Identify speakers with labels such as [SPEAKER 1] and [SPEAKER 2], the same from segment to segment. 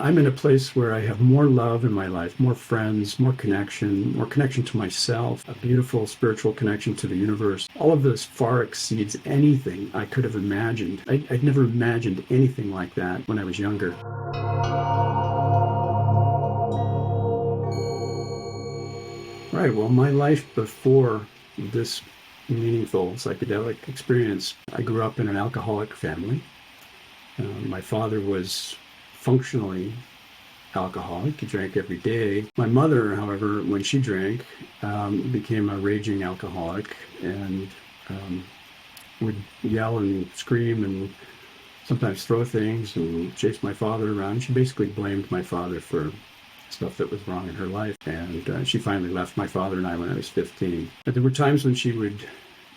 [SPEAKER 1] I'm in a place where I have more love in my life, more friends, more connection to myself, a beautiful spiritual connection to the universe. All of this far exceeds anything I could have imagined. I'd never imagined anything like that when I was younger. Right. Well, my life before this meaningful psychedelic experience, I grew up in an alcoholic family. My father was functionally alcoholic. He drank every day. My mother, however, when she drank, became a raging alcoholic and would yell and scream and sometimes throw things and chase my father around. She basically blamed my father for stuff that was wrong in her life. And she finally left my father and I when I was 15. But there were times when she would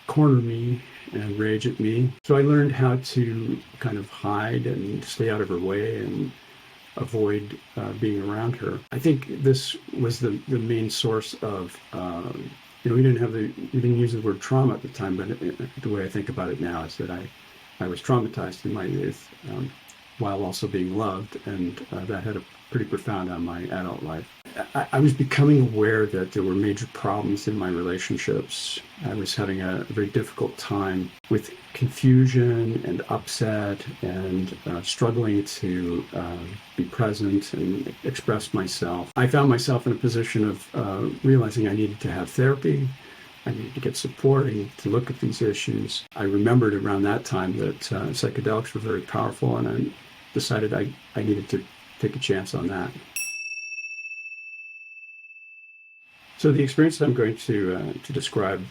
[SPEAKER 1] corner me and rage at me. So I learned how to kind of hide and stay out of her way and avoid being around her. I think this was the main source of, we didn't use the word trauma at the time, but the way I think about it now is that I was traumatized in my youth while also being loved, and that had a pretty profound on my adult life. I was becoming aware that there were major problems in my relationships. I was having a very difficult time with confusion and upset and struggling to be present and express myself. I found myself in a position of realizing I needed to have therapy. I needed to get support. I needed to look at these issues. I remembered around that time that psychedelics were very powerful, and I decided I needed to take a chance on that. So the experience that I'm going to describe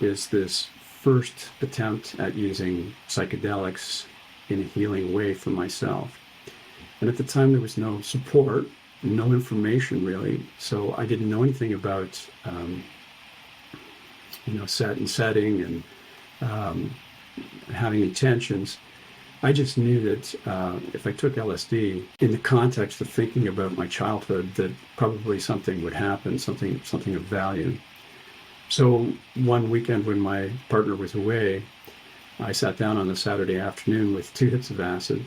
[SPEAKER 1] is this first attempt at using psychedelics in a healing way for myself. And at the time, there was no support, no information really. So I didn't know anything about, set and setting and having intentions. I just knew that if I took LSD in the context of thinking about my childhood, that probably something would happen, something of value. So one weekend when my partner was away, I sat down on a Saturday afternoon with 2 hits of acid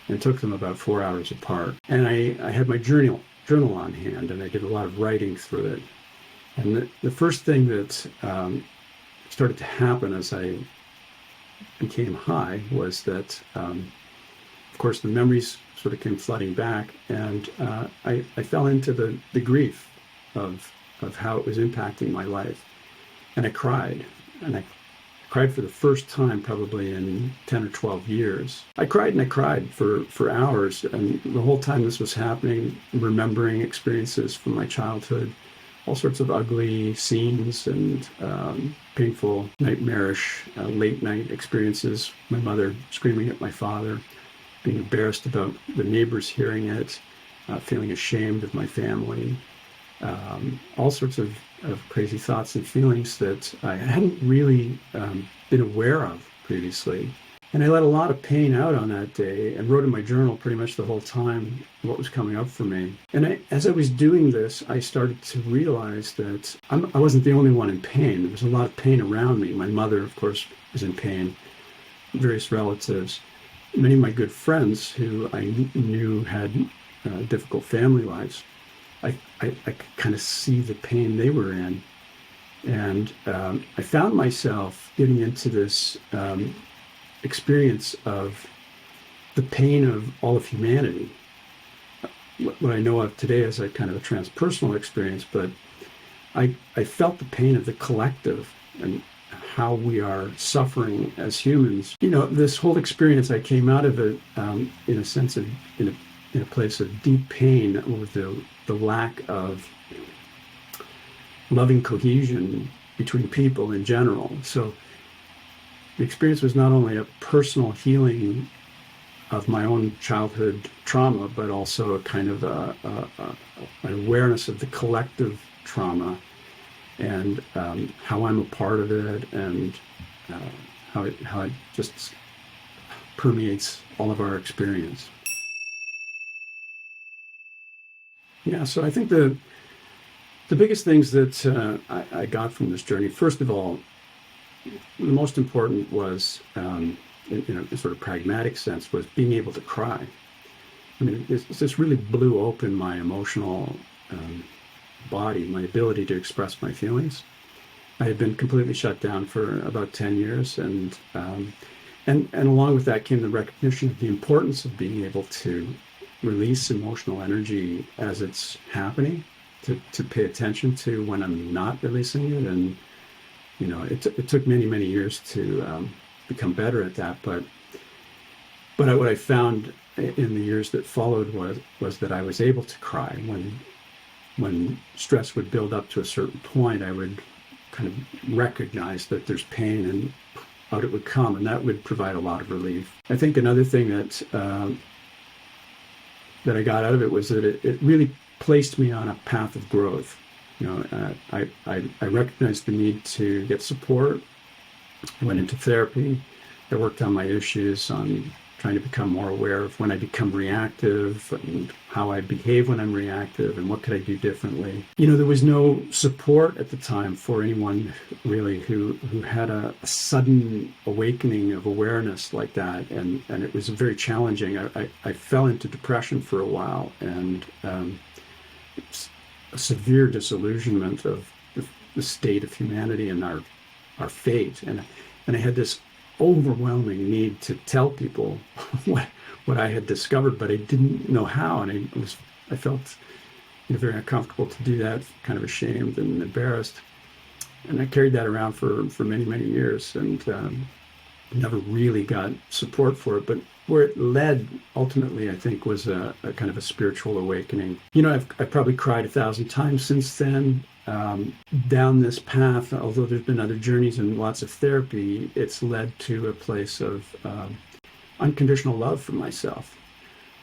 [SPEAKER 1] and took them about 4 hours apart. And I had my journal on hand, and I did a lot of writing through it. And the first thing that started to happen as I became high was that, of course, the memories sort of came flooding back, and I fell into the grief of how it was impacting my life. And I cried, and I cried for the first time probably in 10 or 12 years. I cried and I cried for hours, and the whole time this was happening, remembering experiences from my childhood, all sorts of ugly scenes and painful, nightmarish, late night experiences. My mother screaming at my father, being embarrassed about the neighbors hearing it, feeling ashamed of my family, all sorts of crazy thoughts and feelings that I hadn't really been aware of previously. And I let a lot of pain out on that day and wrote in my journal pretty much the whole time what was coming up for me. And as I was doing this, I started to realize that I wasn't the only one in pain. There was a lot of pain around me. My mother, of course, was in pain, various relatives, many of my good friends who I knew had difficult family lives. I could kind of see the pain they were in. And I found myself getting into this experience of the pain of all of humanity. What I know of today is a kind of a transpersonal experience, but I felt the pain of the collective and how we are suffering as humans. This whole experience, I came out of it in a sense of, in a place of deep pain over the lack of loving cohesion between people in general. So the experience was not only a personal healing of my own childhood trauma, but also a kind of an awareness of the collective trauma and how I'm a part of it, and how it just permeates all of our experience. Yeah, so I think the biggest things that I got from this journey, first of all, the most important was, in a sort of pragmatic sense, was being able to cry. I mean, this really blew open my emotional body, my ability to express my feelings. I had been completely shut down for about 10 years, and along with that came the recognition of the importance of being able to release emotional energy as it's happening, to pay attention to when I'm not releasing it. And it took many years to become better at that. But what I found in the years that followed was that I was able to cry when stress would build up to a certain point. I would kind of recognize that there's pain, and out it would come, and that would provide a lot of relief. I think another thing that I got out of it was that it really placed me on a path of growth. I recognized the need to get support. I went into therapy. I worked on my issues, on trying to become more aware of when I become reactive and how I behave when I'm reactive and what could I do differently. There was no support at the time for anyone really who had a sudden awakening of awareness like that. And it was very challenging. I fell into depression for a while, and a severe disillusionment of the state of humanity and our fate. And I had this overwhelming need to tell people what I had discovered, but I didn't know how, and I felt very uncomfortable to do that, kind of ashamed and embarrassed, and I carried that around for many years, and never really got support for it. But where it led ultimately, I think, was a kind of a spiritual awakening. I've probably cried 1,000 times since then. Down this path, although there's been other journeys and lots of therapy, it's led to a place of unconditional love for myself,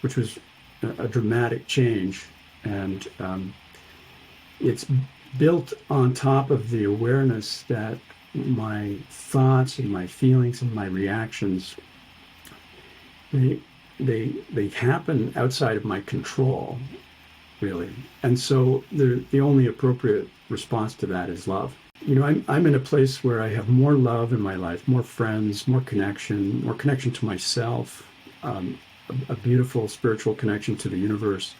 [SPEAKER 1] which was a dramatic change. And it's built on top of the awareness that my thoughts and my feelings and my reactions, they happen outside of my control, really. And so the only appropriate response to that is love. I'm in a place where I have more love in my life, more friends, more connection to myself, a beautiful spiritual connection to the universe.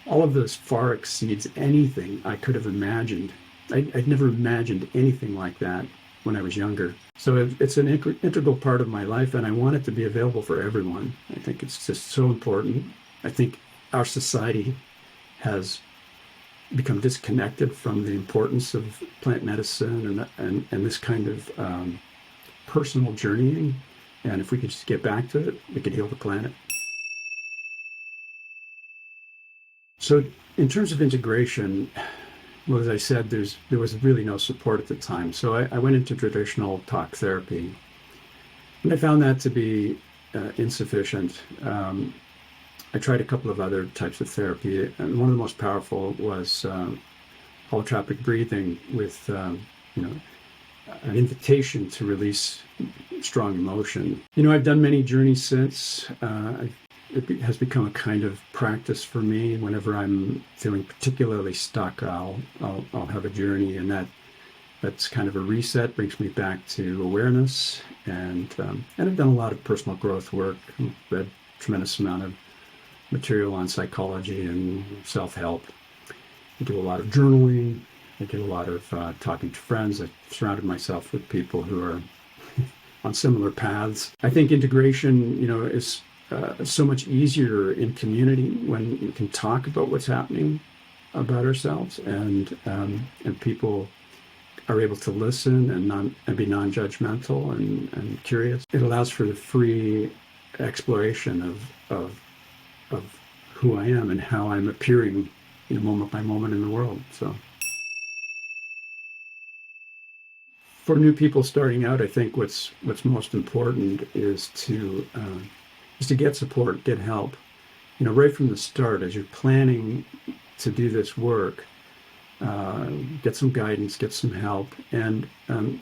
[SPEAKER 1] All of this far exceeds anything I could have imagined. I'd never imagined anything like that when I was younger. So it's an integral part of my life, and I want it to be available for everyone. I think it's just so important. I think our society has become disconnected from the importance of plant medicine and this kind of personal journeying. And if we could just get back to it, we could heal the planet. So in terms of integration, well, as I said, there was really no support at the time. So I went into traditional talk therapy, and I found that to be insufficient. I tried a couple of other types of therapy, and one of the most powerful was holotropic breathing with an invitation to release strong emotion. I've done many journeys since. It has become a kind of practice for me. Whenever I'm feeling particularly stuck, I'll have a journey, and that's kind of a reset, brings me back to awareness. And I've done a lot of personal growth work, read a tremendous amount of material on psychology and self-help. I do a lot of journaling. I do a lot of talking to friends. I've surrounded myself with people who are on similar paths. I think integration, is so much easier in community when you can talk about what's happening about ourselves, and people are able to listen and be non-judgmental and curious. It allows for the free exploration of who I am and how I'm appearing, moment by moment in the world. So for new people starting out, I think what's most important is to get support, get help. Right from the start, as you're planning to do this work, get some guidance, get some help, and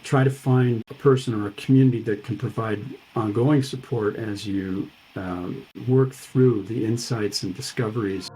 [SPEAKER 1] try to find a person or a community that can provide ongoing support as you work through the insights and discoveries.